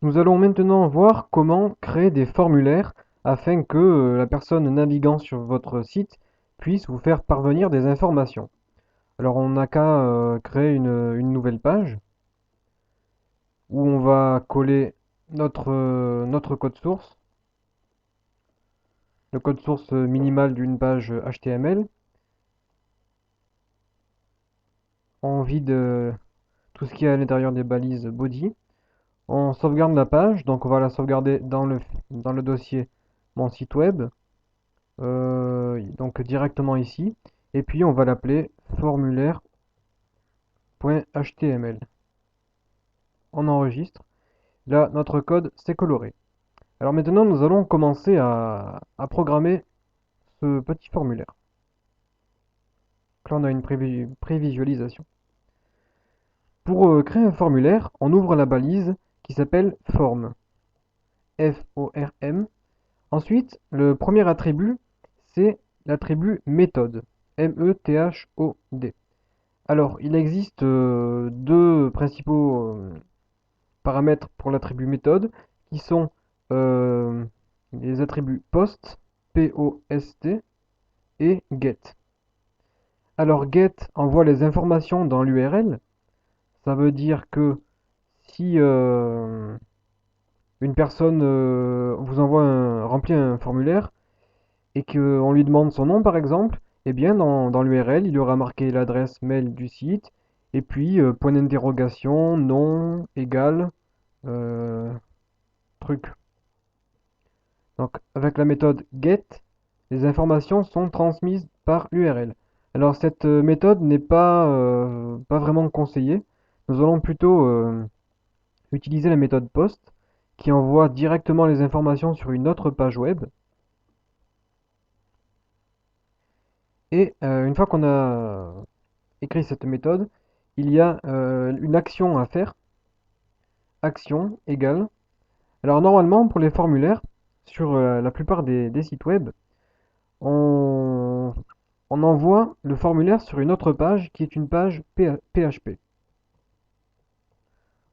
Nous allons maintenant voir comment créer des formulaires afin que la personne naviguant sur votre site puisse vous faire parvenir des informations. Alors on n'a qu'à créer une nouvelle page où on va coller notre code source, le code source minimal d'une page HTML. On vide tout ce qui est à l'intérieur des balises body. On sauvegarde la page, donc on va la sauvegarder dans le dossier mon site web. Donc directement ici, et puis on va l'appeler formulaire.html. On enregistre. Là, notre code s'est coloré. Alors maintenant, nous allons commencer à programmer ce petit formulaire. Donc là, on a une prévisualisation. Pour créer un formulaire, on ouvre la balise qui s'appelle form. F-O-R-M. Ensuite, le premier attribut, c'est l'attribut méthode. M-E-T-H-O-D. Alors, il existe deux principaux paramètres pour l'attribut méthode qui sont euh, les attributs post, P-O-S-T, et get. Alors, get envoie les informations dans l'URL. Ça veut dire que si une personne vous envoie remplit un formulaire et qu'on lui demande son nom par exemple, eh bien dans l'URL, il y aura marqué l'adresse mail du site, et puis point d'interrogation, nom, égal, euh, truc. Donc avec la méthode get, les informations sont transmises par l'URL. Alors cette méthode n'est pas vraiment conseillée. Nous allons plutôt utiliser la méthode post qui envoie directement les informations sur une autre page web. Et une fois qu'on a écrit cette méthode, il y a une action à faire. Action égale. Alors normalement, pour les formulaires, sur la plupart des sites web, on, on envoie le formulaire sur une autre page qui est une page PHP.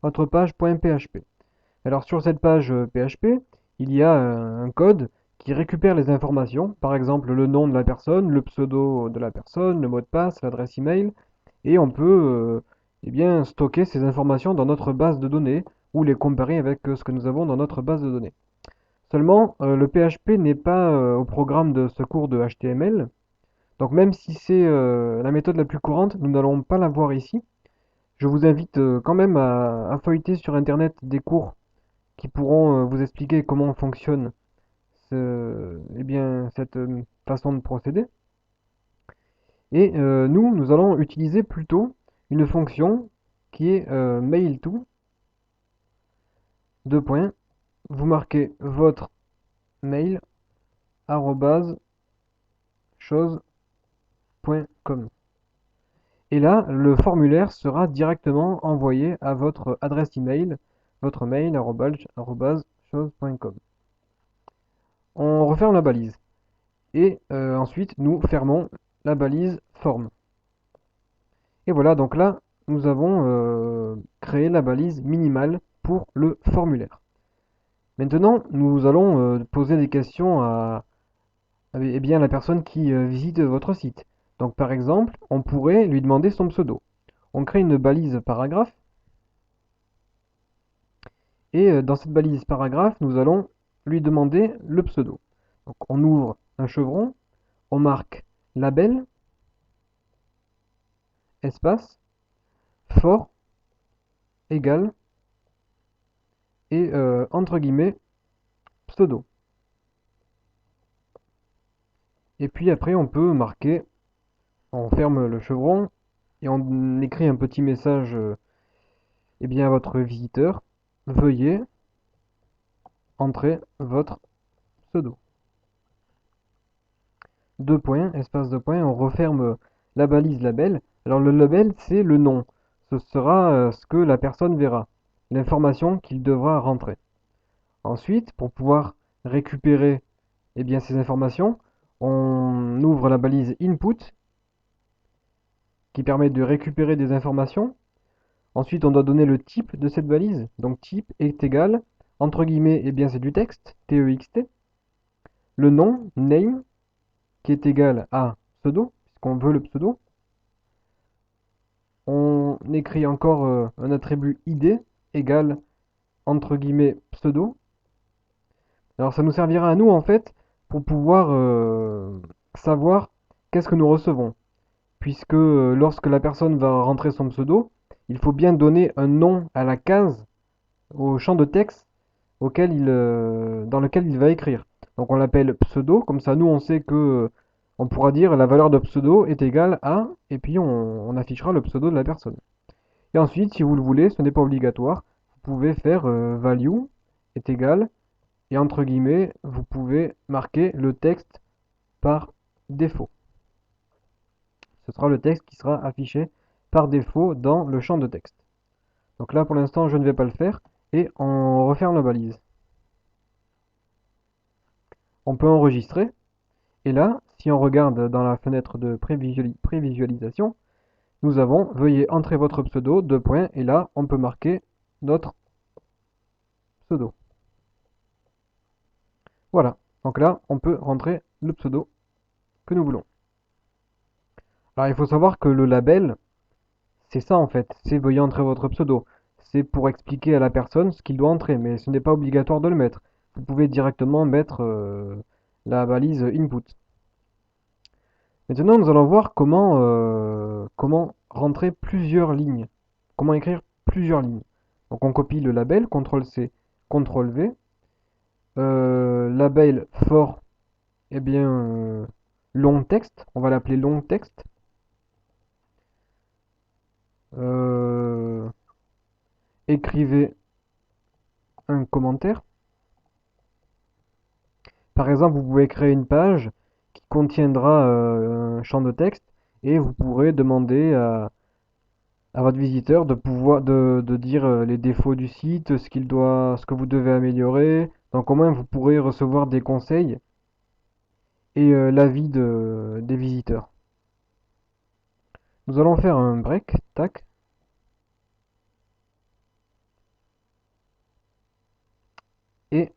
Autre page .php. Alors sur cette page PHP, il y a un code qui récupère les informations, par exemple le nom de la personne, le pseudo de la personne, le mot de passe, l'adresse email, et on peut eh bien, stocker ces informations dans notre base de données ou les comparer avec ce que nous avons dans notre base de données. Seulement, le PHP n'est pas au programme de ce cours de HTML, donc même si c'est la méthode la plus courante, nous n'allons pas la voir ici. Je vous invite quand même à feuilleter sur Internet des cours qui pourront vous expliquer comment fonctionne eh bien, cette façon de procéder. Et nous allons utiliser plutôt une fonction qui est mail2, deux points, vous marquez votre mail, arrobase, chose.com. Et là, le formulaire sera directement envoyé à votre adresse email, votre mail, arrobase, chose.com. On referme la balise. Et ensuite, nous fermons la balise forme. Et voilà, donc là, nous avons créé la balise minimale pour le formulaire. Maintenant, nous allons poser des questions à eh bien, la personne qui visite votre site. Donc par exemple, on pourrait lui demander son pseudo. On crée une balise paragraphe, et dans cette balise paragraphe, nous allons lui demander le pseudo. Donc on ouvre un chevron, on marque label, espace, fort, égal, et entre guillemets, pseudo. Et puis après, on peut marquer, on ferme le chevron et on écrit un petit message eh bien, à votre visiteur. Veuillez entrer votre pseudo. Deux points, espace de points, on referme la balise label. Alors le label, c'est le nom. Ce sera ce que la personne verra, l'information qu'il devra rentrer. Ensuite, pour pouvoir récupérer eh bien, ces informations, on ouvre la balise input qui permet de récupérer des informations. Ensuite, on doit donner le type de cette balise. Donc type est égal Entre guillemets, eh bien c'est du texte, T-E-X-T. Le nom, name, qui est égal à pseudo, puisqu'on veut le pseudo. On écrit encore un attribut id égal entre guillemets pseudo. Alors ça nous servira à nous en fait pour pouvoir savoir qu'est-ce que nous recevons. Puisque lorsque la personne va rentrer son pseudo, il faut bien donner un nom à la case, au champ de texte dans lequel il va écrire. Donc on l'appelle pseudo, comme ça nous on sait que on pourra dire la valeur de pseudo est égale à, et puis on affichera le pseudo de la personne. Et ensuite, si vous le voulez, ce n'est pas obligatoire, vous pouvez faire value est égal, et entre guillemets, vous pouvez marquer le texte par défaut. Ce sera le texte qui sera affiché par défaut dans le champ de texte. Donc là, pour l'instant, je ne vais pas le faire, et on referme la balise. On peut enregistrer, et là, si on regarde dans la fenêtre de prévisualisation, nous avons veuillez entrer votre pseudo, deux points, et là, on peut marquer notre pseudo. Voilà, donc là, on peut rentrer le pseudo que nous voulons. Alors, il faut savoir que le label, c'est ça en fait, c'est veuillez entrer votre pseudo. C'est pour expliquer à la personne ce qu'il doit entrer, mais ce n'est pas obligatoire de le mettre. Vous pouvez directement mettre la balise input. Maintenant, nous allons voir comment rentrer plusieurs lignes. Comment écrire plusieurs lignes. Donc, on copie le label, CTRL-C, CTRL-V. Label for, eh bien, long texte. On va l'appeler long texte. Euh, écrivez un commentaire. Par exemple, vous pouvez créer une page qui contiendra un champ de texte et vous pourrez demander à votre visiteur de dire les défauts du site, ce que vous devez améliorer. Donc au moins vous pourrez recevoir des conseils et l'avis des visiteurs. Nous allons faire un break, tac, et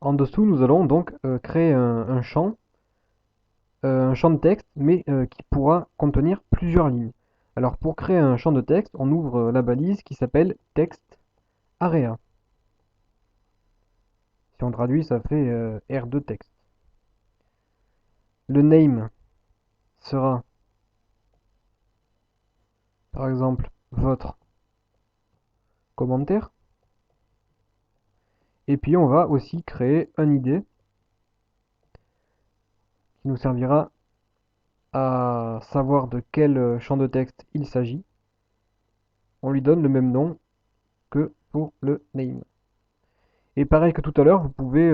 en dessous nous allons donc créer un champ de texte, mais qui pourra contenir plusieurs lignes. Alors pour créer un champ de texte, on ouvre la balise qui s'appelle texte area. Si on traduit, ça fait R2 texte. Le name sera par exemple votre commentaire. Et puis on va aussi créer un ID qui nous servira à savoir de quel champ de texte il s'agit. On lui donne le même nom que pour le name. Et pareil que tout à l'heure, vous pouvez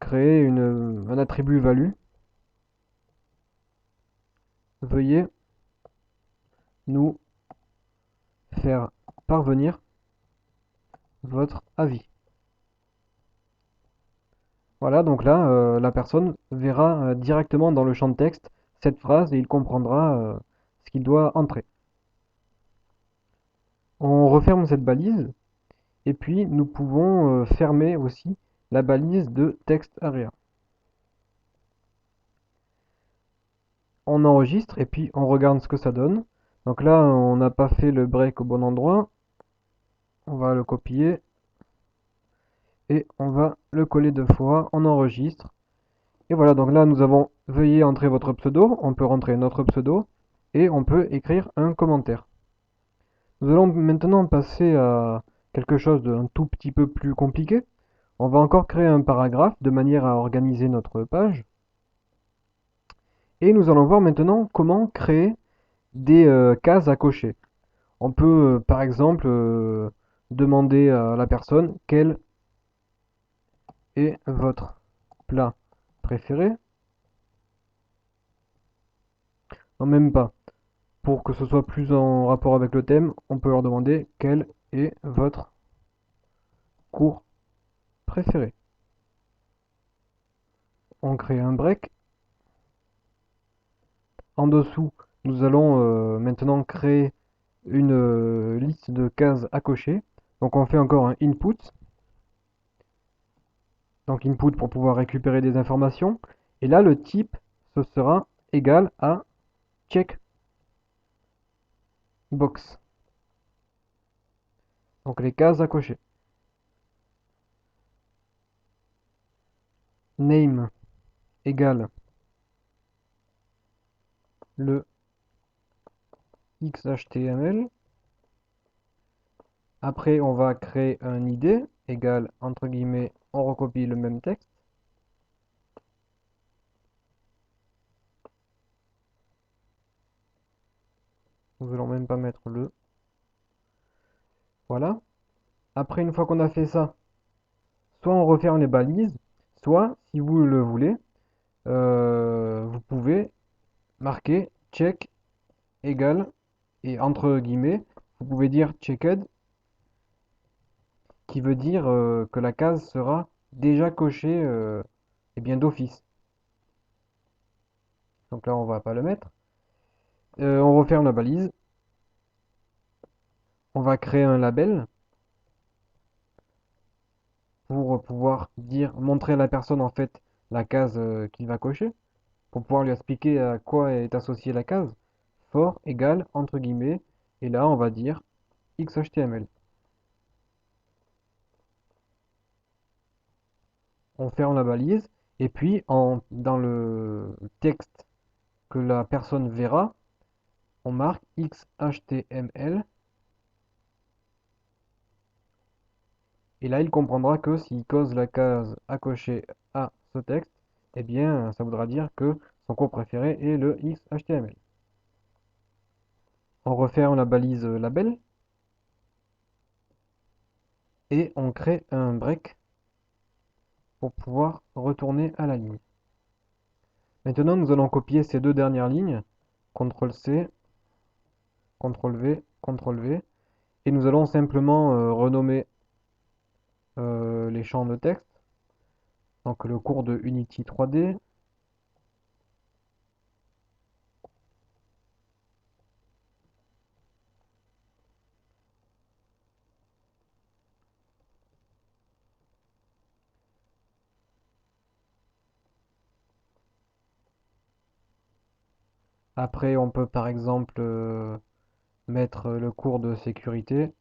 créer un attribut value. Veuillez nous faire parvenir votre avis. Voilà, donc là, la personne verra directement dans le champ de texte cette phrase et il comprendra ce qu'il doit entrer. On referme cette balise et puis nous pouvons fermer aussi la balise de texte area. On enregistre et puis on regarde ce que ça donne. Donc là, on n'a pas fait le break au bon endroit. On va le copier et on va le coller deux fois. On enregistre. Et voilà, donc là, nous avons veuillez entrer votre pseudo. On peut rentrer notre pseudo et on peut écrire un commentaire. Nous allons maintenant passer à quelque chose d'un tout petit peu plus compliqué. On va encore créer un paragraphe de manière à organiser notre page. Et nous allons voir maintenant comment créer des cases à cocher. On peut par exemple demander à la personne quel est votre plat préféré. Non, même pas. Pour que ce soit plus en rapport avec le thème, on peut leur demander quel est votre cours préféré. On crée un break. En dessous, nous allons maintenant créer une liste de cases à cocher. Donc on fait encore un input. Donc input pour pouvoir récupérer des informations. Et là, le type, ce sera égal à checkbox. Donc les cases à cocher. Name égale le XHTML. Après, on va créer un ID égale, entre guillemets, on recopie le même texte. Nous allons même pas mettre le. Voilà. Après, une fois qu'on a fait ça, soit on referme les balises, soit, si vous le voulez, vous pouvez marquer check égale, et entre guillemets, vous pouvez dire checked, qui veut dire que la case sera déjà cochée et bien d'office. Donc là, on va pas le mettre. On referme la balise. On va créer un label pour pouvoir montrer à la personne en fait la case qu'il va cocher, pour pouvoir lui expliquer à quoi est associée la case. For égale, entre guillemets, et là on va dire XHTML. On ferme la balise, et puis dans le texte que la personne verra, on marque XHTML, et là il comprendra que s'il cause la case à cocher à ce texte, eh bien ça voudra dire que son cours préféré est le XHTML. On referme la balise label et on crée un break pour pouvoir retourner à la ligne. Maintenant, nous allons copier ces deux dernières lignes, CTRL-C, CTRL-V, CTRL-V, et nous allons simplement renommer les champs de texte. Donc le cours de Unity 3D. Après, on peut par exemple mettre le cours de sécurité.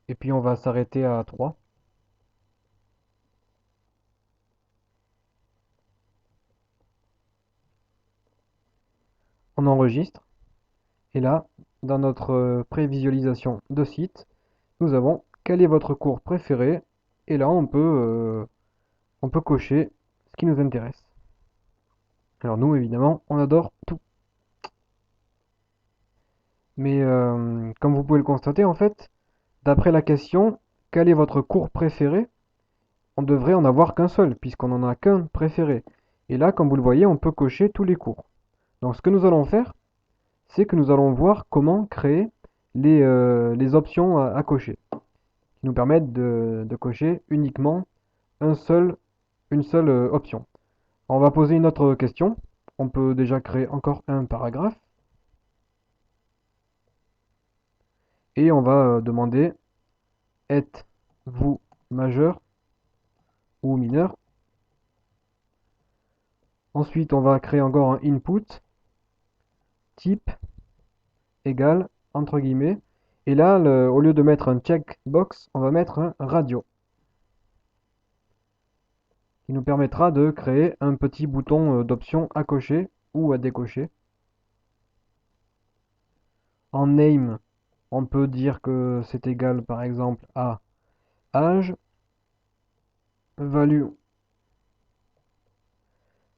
Et puis on va s'arrêter à 3. On enregistre. Et là, dans notre prévisualisation de site, nous avons quel est votre cours préféré. Et là, on peut cocher ce qui nous intéresse. Alors nous, évidemment, on adore tout. Mais comme vous pouvez le constater, en fait, d'après la question, quel est votre cours préféré? On devrait en avoir qu'un seul, puisqu'on n'en a qu'un préféré. Et là, comme vous le voyez, on peut cocher tous les cours. Donc ce que nous allons faire, c'est que nous allons voir comment créer les options à cocher, qui nous permettent de cocher uniquement une seule option. On va poser une autre question. On peut déjà créer encore un paragraphe. Et on va demander êtes-vous majeur ou mineur. Ensuite, on va créer encore un input type égale entre guillemets. Et là, au lieu de mettre un checkbox, on va mettre un radio qui nous permettra de créer un petit bouton d'option à cocher ou à décocher. En name, on peut dire que c'est égal par exemple à âge, value.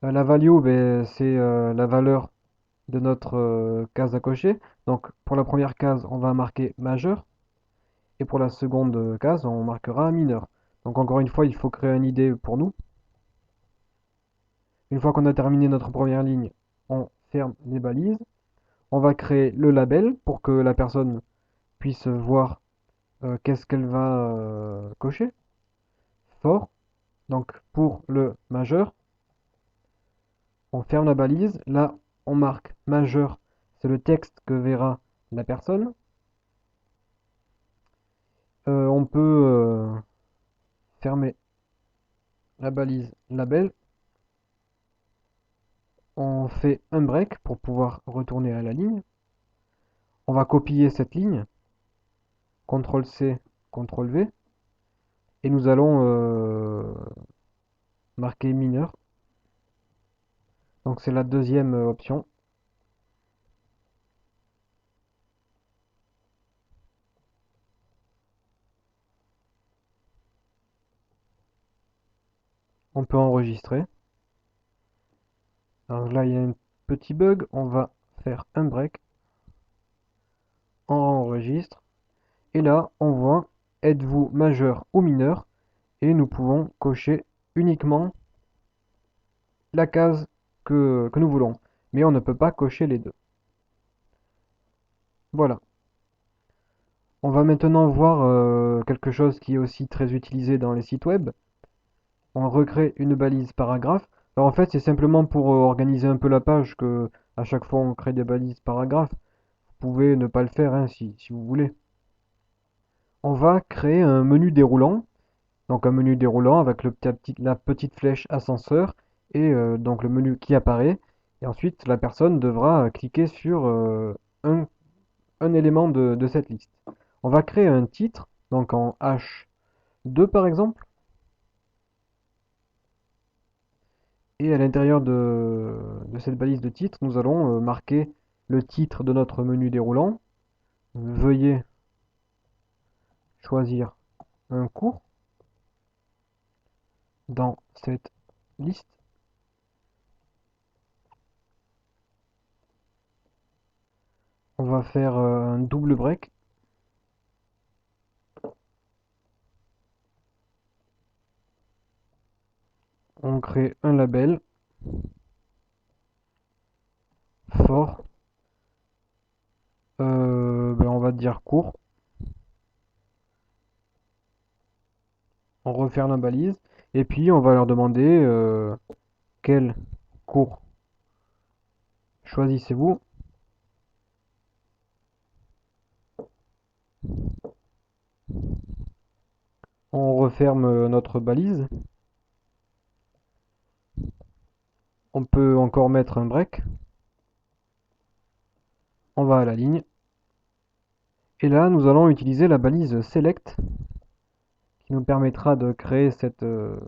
La value, ben, c'est la valeur de notre case à cocher. Donc pour la première case, on va marquer majeur. Et pour la seconde case, on marquera mineur. Donc encore une fois, il faut créer un ID pour nous. Une fois qu'on a terminé notre première ligne, on ferme les balises. On va créer le label pour que la personne puisse voir qu'est-ce qu'elle va cocher. For, donc pour le majeur. On ferme la balise. Là, on marque majeur. C'est le texte que verra la personne. On peut fermer la balise label. On fait un break pour pouvoir retourner à la ligne. On va copier cette ligne. CTRL-C, CTRL-V. Et nous allons marquer mineur. Donc c'est la deuxième option. On peut enregistrer. Alors là, il y a un petit bug. On va faire un break. On enregistre. Et là, on voit êtes-vous majeur ou mineur? Et nous pouvons cocher uniquement la case que nous voulons. Mais on ne peut pas cocher les deux. Voilà. On va maintenant voir quelque chose qui est aussi très utilisé dans les sites web. On recrée une balise paragraphe. Alors en fait, c'est simplement pour organiser un peu la page que à chaque fois on crée des balises paragraphes. Vous pouvez ne pas le faire hein, si vous voulez. On va créer un menu déroulant. Donc un menu déroulant avec la petite flèche ascenseur et donc le menu qui apparaît. Et ensuite, la personne devra cliquer sur un, un élément de cette liste. On va créer un titre, donc en H2 par exemple. Et à l'intérieur de cette balise de titre, nous allons marquer le titre de notre menu déroulant. Veuillez choisir un cours dans cette liste. On va faire un double break. On crée un label fort. On va dire court. On referme la balise. Et puis on va leur demander quel cours choisissez-vous. On referme notre balise. On peut encore mettre un break. On va à la ligne. Et là, nous allons utiliser la balise select qui nous permettra de créer ce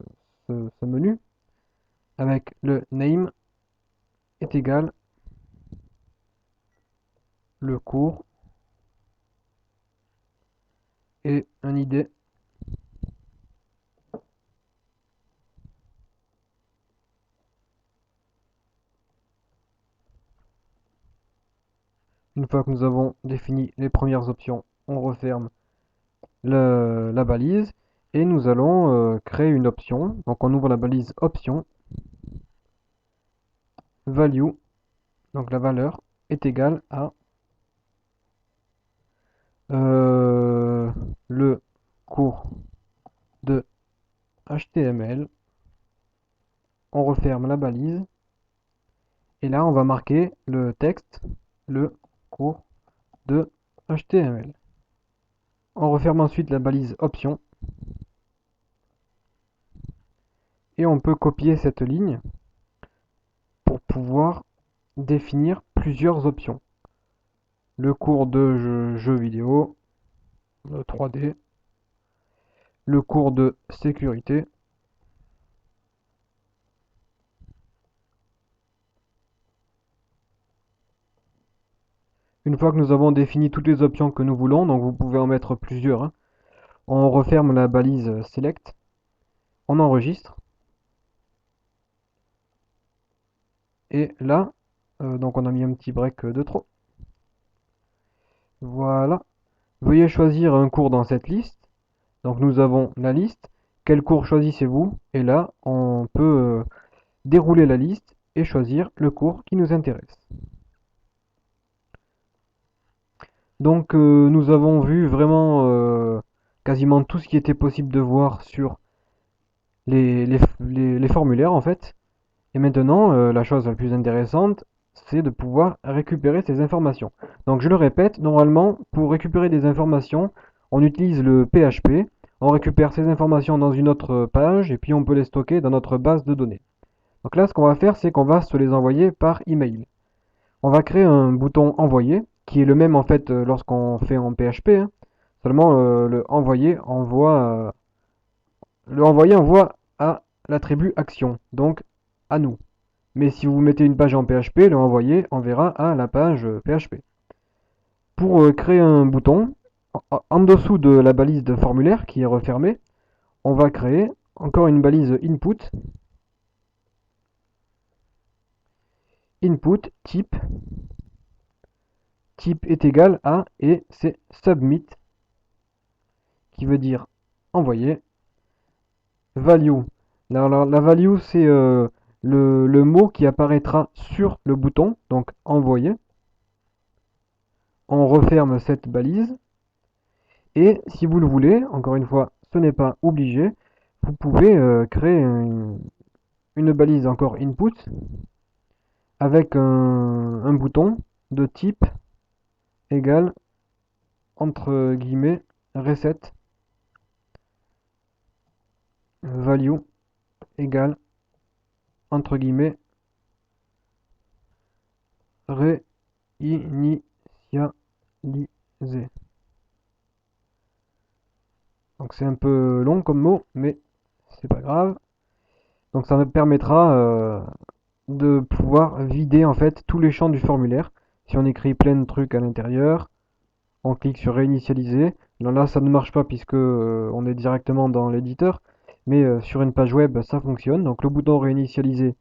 menu avec le name est égal le cours et un ID. Une fois que nous avons défini les premières options, on referme la balise et nous allons créer une option. Donc on ouvre la balise option, value, donc la valeur est égale à le cours de HTML. On referme la balise et là on va marquer le texte, le cours de HTML. On referme ensuite la balise option et on peut copier cette ligne pour pouvoir définir plusieurs options. Le cours de jeux vidéo, 3D, le cours de sécurité, une fois que nous avons défini toutes les options que nous voulons, donc vous pouvez en mettre plusieurs, hein, on referme la balise select, on enregistre, et là, donc on a mis un petit break de trop. Voilà. Veuillez choisir un cours dans cette liste. Donc nous avons la liste. Quel cours choisissez-vous? Et là, on peut dérouler la liste et choisir le cours qui nous intéresse. Donc nous avons vu vraiment quasiment tout ce qui était possible de voir sur les formulaires en fait. Et maintenant, la chose la plus intéressante, c'est de pouvoir récupérer ces informations. Donc je le répète, normalement, pour récupérer des informations, on utilise le PHP, on récupère ces informations dans une autre page, et puis on peut les stocker dans notre base de données. Donc là, ce qu'on va faire, c'est qu'on va se les envoyer par email. On va créer un bouton envoyer, qui est le même en fait lorsqu'on fait en PHP, hein. Seulement le envoyer envoie à l'attribut action, donc à nous. Mais si vous mettez une page en PHP, le envoyer enverra à la page PHP. Pour créer un bouton, en dessous de la balise de formulaire qui est refermée, on va créer encore une balise input, input type, type est égal à, et c'est submit, qui veut dire envoyer, value. La value, c'est le mot qui apparaîtra sur le bouton, donc envoyer. On referme cette balise. Et si vous le voulez, encore une fois, ce n'est pas obligé, vous pouvez créer une balise encore input avec un bouton de type égal entre guillemets reset value égale entre guillemets réinitialiser. Donc c'est un peu long comme mot, mais c'est pas grave. Donc ça me permettra de pouvoir vider en fait tous les champs du formulaire. Si on écrit plein de trucs à l'intérieur, on clique sur réinitialiser. Là ça ne marche pas puisque on est directement dans l'éditeur, mais sur une page web ça fonctionne. Donc le bouton réinitialiser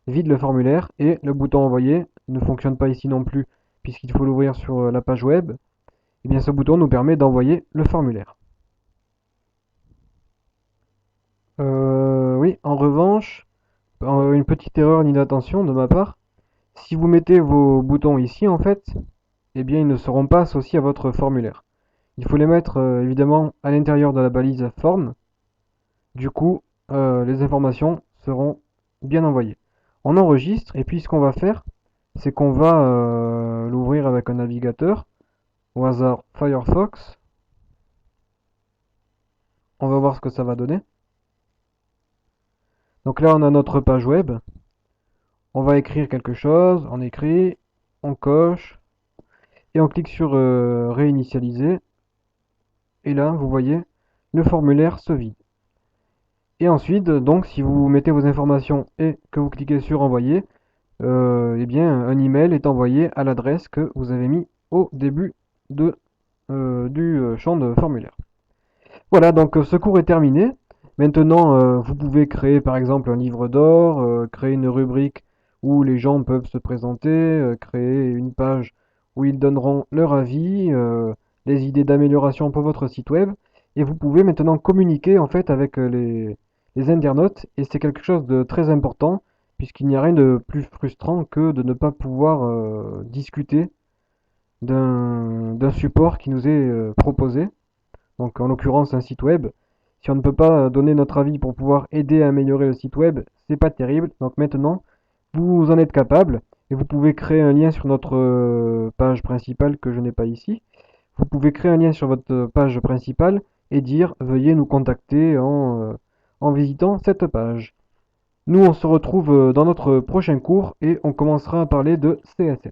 vide le formulaire et le bouton envoyer ne fonctionne pas ici non plus puisqu'il faut l'ouvrir sur la page web. Et bien ce bouton nous permet d'envoyer le formulaire. Oui, en revanche, une petite erreur d'inattention de ma part. Si vous mettez vos boutons ici, en fait, eh bien, ils ne seront pas associés à votre formulaire. Il faut les mettre évidemment à l'intérieur de la balise forme. Du coup, les informations seront bien envoyées. On enregistre et puis ce qu'on va faire, c'est qu'on va l'ouvrir avec un navigateur, au hasard Firefox. On va voir ce que ça va donner. Donc là, on a notre page web. On va écrire quelque chose, on écrit, on coche, et on clique sur réinitialiser. Et là, vous voyez, le formulaire se vide. Et ensuite, donc, si vous mettez vos informations et que vous cliquez sur envoyer, eh bien, un email est envoyé à l'adresse que vous avez mis au début du champ de formulaire. Voilà, donc ce cours est terminé. Maintenant, vous pouvez créer par exemple un livre d'or, créer une rubrique où les gens peuvent se présenter, créer une page où ils donneront leur avis, les idées d'amélioration pour votre site web. Et vous pouvez maintenant communiquer en fait avec les internautes. Et c'est quelque chose de très important puisqu'il n'y a rien de plus frustrant que de ne pas pouvoir discuter d'un support qui nous est proposé, donc en l'occurrence un site web. Si on ne peut pas donner notre avis pour pouvoir aider à améliorer le site web, c'est pas terrible. Donc maintenant, vous en êtes capable et vous pouvez créer un lien sur notre page principale que je n'ai pas ici. Vous pouvez créer un lien sur votre page principale et dire veuillez nous contacter en visitant cette page. Nous, on se retrouve dans notre prochain cours et on commencera à parler de CSS.